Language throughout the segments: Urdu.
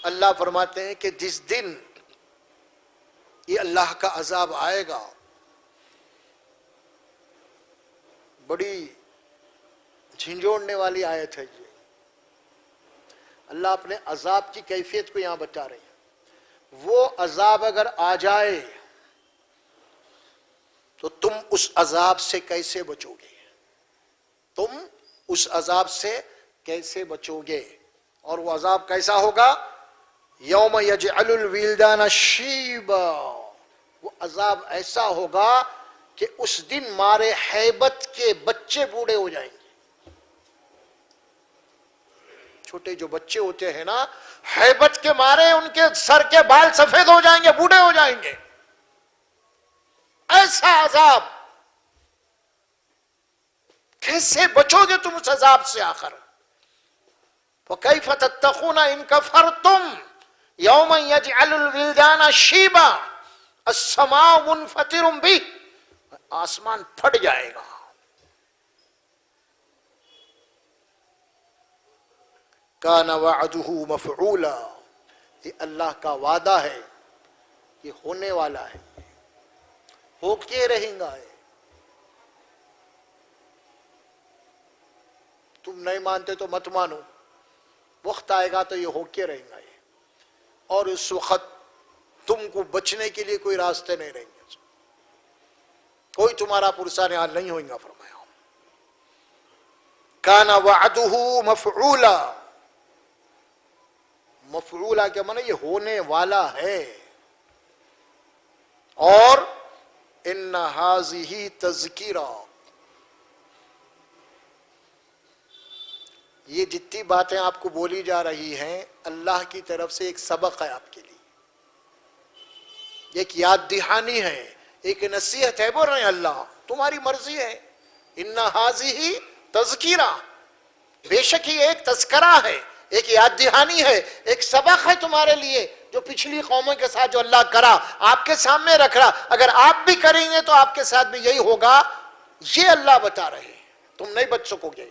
اللہ فرماتے ہیں کہ جس دن یہ اللہ کا عذاب آئے گا، بڑی جھنجھوڑنے والی آیت ہے یہ۔ اللہ اپنے عذاب کی کیفیت کو یہاں بتا رہے ہیں۔ وہ عذاب اگر آ جائے تو تم اس عذاب سے کیسے بچو گے؟ تم اس عذاب سے کیسے بچو گے؟ اور وہ عذاب کیسا ہوگا؟ یوم یجعل الولدان شیبا، وہ عذاب ایسا ہوگا کہ اس دن مارے ہیبت کے بچے بوڑھے ہو جائیں گے۔ چھوٹے جو بچے ہوتے ہیں نا، ہیبت کے مارے ان کے سر کے بال سفید ہو جائیں گے، بوڑھے ہو جائیں گے۔ ایسا عذاب، کیسے بچو گے تم اس عذاب سے آخر؟ وَكَيْفَ تَتَّقُونَ إِن كَفَرْتُمْ يَوْمًا يَجْعَلُ الْوِلْدَانَ شِيبًا السَّمَاءُ مُنْفَطِرٌ بِهِ، آسمان پھٹ جائے گا۔ كَانَ وَعْدُهُ مَفْعُولًا، یہ اللہ کا وعدہ ہے، یہ ہونے والا ہے، ہو کے رہیں گا۔ تم نہیں مانتے تو مت مانو، وقت آئے گا تو یہ ہو کے رہیں گا یہ، اور اس وقت تم کو بچنے کے لیے کوئی راستے نہیں رہیں گے، کوئی تمہارا پرسان حال نہیں ہوگا۔ فرمایا کان وعدہ مفعولا، مفعولا کیا معنی؟ یہ ہونے والا ہے۔ اور ان ھذہ تذکرہ، یہ جتنی باتیں آپ کو بولی جا رہی ہیں اللہ کی طرف سے ایک سبق ہے آپ کے لیے، ایک یاد دہانی ہے، ایک نصیحت ہے۔ بول رہے ہیں اللہ تمہاری مرضی ہے، ان ھذہ تذکرہ، بے شک یہ ایک تذکرہ ہے، ایک یاد دہانی ہے، ایک سبق ہے تمہارے لیے، جو پچھلی قوموں کے ساتھ جو اللہ کرا آپ کے سامنے رکھ رہا، اگر آپ بھی کریں گے تو آپ کے ساتھ بھی یہی ہوگا، یہ اللہ بتا رہے ہیں، تم نہیں بچ سکو گے۔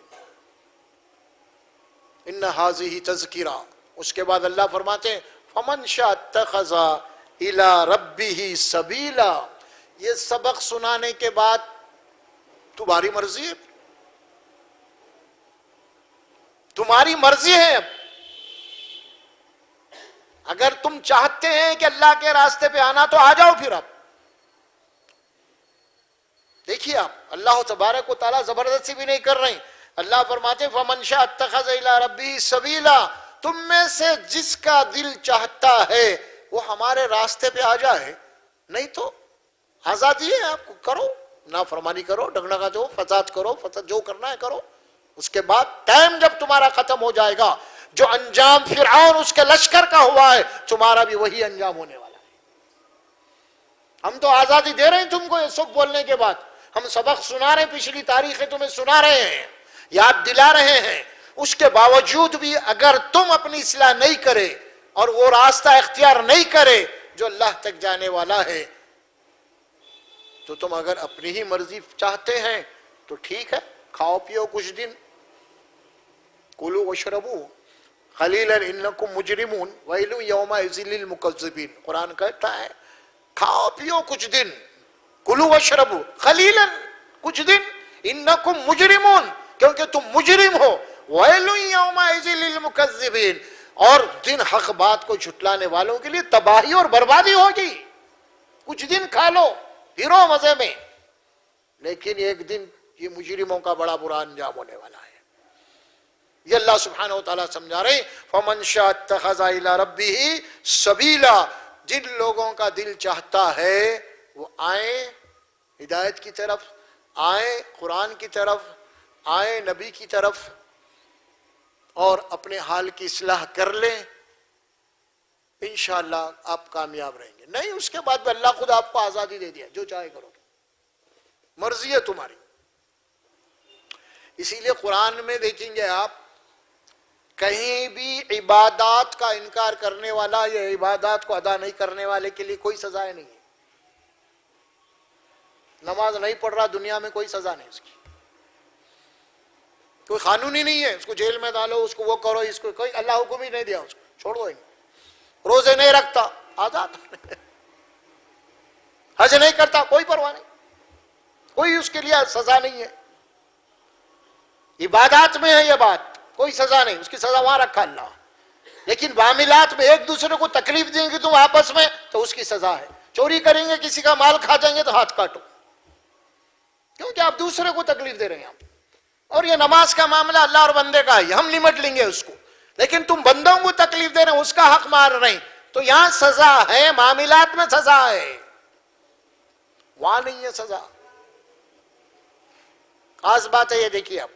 ان ھذہ تذکرہ، اس کے بعد اللہ فرماتے ہیں فمن شاء اتخذ الی ربہ سبیلا، یہ سبق سنانے کے بعد تمہاری مرضی ہے، تمہاری مرضی ہے۔ اب اگر تم چاہتے ہیں کہ اللہ کے راستے پہ آنا تو آ جاؤ، پھر اب دیکھیے آپ اللہ تبارک و تعالیٰ زبردستی بھی نہیں کر رہے ہیں۔ اللہ فرماتے ہیں فمن شاء اتخذ الی ربہ سبیلا، تم میں سے جس کا دل چاہتا ہے وہ ہمارے راستے پہ آ جائے، نہیں تو آزادی ہے آپ کو، کرو نافرمانی کرو، ڈگڈگا دو، فساد کرو، فساد جو کرنا ہے کرو۔ اس کے بعد ٹائم جب تمہارا ختم ہو جائے گا، جو انجام فرعون اس کے لشکر کا ہوا ہے تمہارا بھی وہی انجام ہونے والا ہے۔ ہم تو آزادی دے رہے ہیں تم کو یہ سب بولنے کے بعد، ہم سبق سنا رہے ہیں، پچھلی تاریخیں تمہیں سنا رہے ہیں، یاد دلا رہے ہیں، اس کے باوجود بھی اگر تم اپنی اصلاح نہیں کرے اور وہ راستہ اختیار نہیں کرے جو اللہ تک جانے والا ہے، تو تم اگر اپنی ہی مرضی چاہتے ہیں تو ٹھیک ہے، کھاؤ پیو کچھ دن، کلوا واشربوا قلیلا انکم مجرمون ویل یومئذ للمکذبین، قرآن کہتا ہے کھاؤ پیو کچھ دن، کلوا واشربوا قلیلا کچھ دن، انکم مجرمون کیونکہ تم مجرم ہو، ویل یومئذ للمکذبین، اور دن حق بات کو جھٹلانے والوں کے لیے تباہی اور بربادی ہوگی۔ کچھ دن کھا لو پھرو مزے میں، لیکن ایک دن یہ مجرموں کا بڑا برا انجام ہونے والا ہے۔ یہ اللہ سبحانہ و تعالیٰ سمجھا رہے ہیں فَمَنْ شَاءَ اتَّخَذَ إِلَىٰ رَبِّهِ سَبِيلًا، جن لوگوں کا دل چاہتا ہے وہ آئیں ہدایت کی طرف، آئیں قرآن کی طرف، آئیں نبی کی طرف، اور اپنے حال کی اصلاح کر لیں، انشاءاللہ آپ کامیاب رہیں گے۔ نہیں اس کے بعد بھی اللہ خود آپ کو آزادی دے دیا، جو چاہے کرو، مرضی ہے تمہاری۔ اسی لیے قرآن میں دیکھیں گے آپ کہیں بھی عبادات کا انکار کرنے والا یا عبادات کو ادا نہیں کرنے والے کے لیے کوئی سزا نہیں ہے۔ نماز نہیں پڑھ رہا دنیا میں کوئی سزا نہیں اس کی، کوئی قانون ہی نہیں ہے، اس کو جیل میں ڈالو، اس کو وہ کرو، اس کو کوئی اللہ حکم ہی نہیں دیا، اس کو چھوڑو ہی۔ روزے نہیں رکھتا آزاد، حج نہیں کرتا کوئی پرواہ نہیں، کوئی اس کے لیے سزا نہیں ہے. عبادات میں ہے یہ بات، کوئی سزا نہیں، اس کی سزا وہاں رکھا اللہ. لیکن معاملات میں ایک دوسرے کو تکلیف دیں گے تم آپس میں تو اس کی سزا ہے. چوری کریں گے، کسی کا مال کھا جائیں گے تو ہاتھ کاٹو، کیونکہ آپ دوسرے کو تکلیف دے رہے ہیں. اور یہ نماز کا معاملہ اللہ اور بندے کا ہے، ہم نمٹ لیں گے اس کو، لیکن تم بندوں کو تکلیف دے رہے ہیں، اس کا حق مار رہے ہیں، تو یہاں سزا ہے، معاملات میں سزا ہے، وہاں نہیں ہے سزا. خاص بات ہے یہ دیکھیے اب،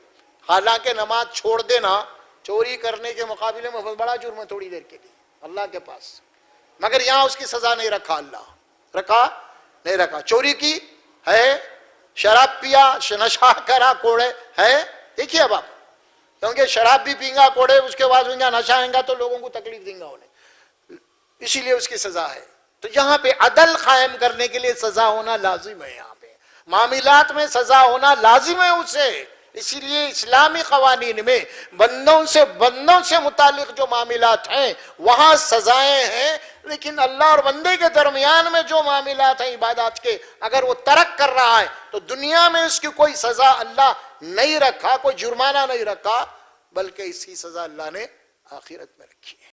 حالانکہ نماز چھوڑ دینا چوری کرنے کے مقابلے میں بہت بڑا جرم ہے تھوڑی دیر کے لیے اللہ کے پاس، مگر یہاں اس کی سزا نہیں رکھا، اللہ رکھا نہیں رکھا. چوری کی ہے، شراب پیا، نشہ کرا کوڑے ہے. دیکھیے اب آپ، کیونکہ شراب بھی پینگا کوڑے اس کے بعد ہوگا نشہ آئیں گا تو لوگوں کو تکلیف دیں گا انہیں، اسی لیے اس کی سزا ہے. تو یہاں پہ عدل قائم کرنے کے لیے سزا ہونا لازم ہے، یہاں پہ معاملات میں سزا ہونا لازم ہے اسے. اسی لیے اسلامی قوانین میں بندوں سے متعلق جو معاملات ہیں وہاں سزائیں ہیں، لیکن اللہ اور بندے کے درمیان میں جو معاملات ہیں عبادات کے، اگر وہ ترک کر رہا ہے تو دنیا میں اس کی کوئی سزا اللہ نہیں رکھا، کوئی جرمانہ نہیں رکھا، بلکہ اس کی سزا اللہ نے آخرت میں رکھی ہے.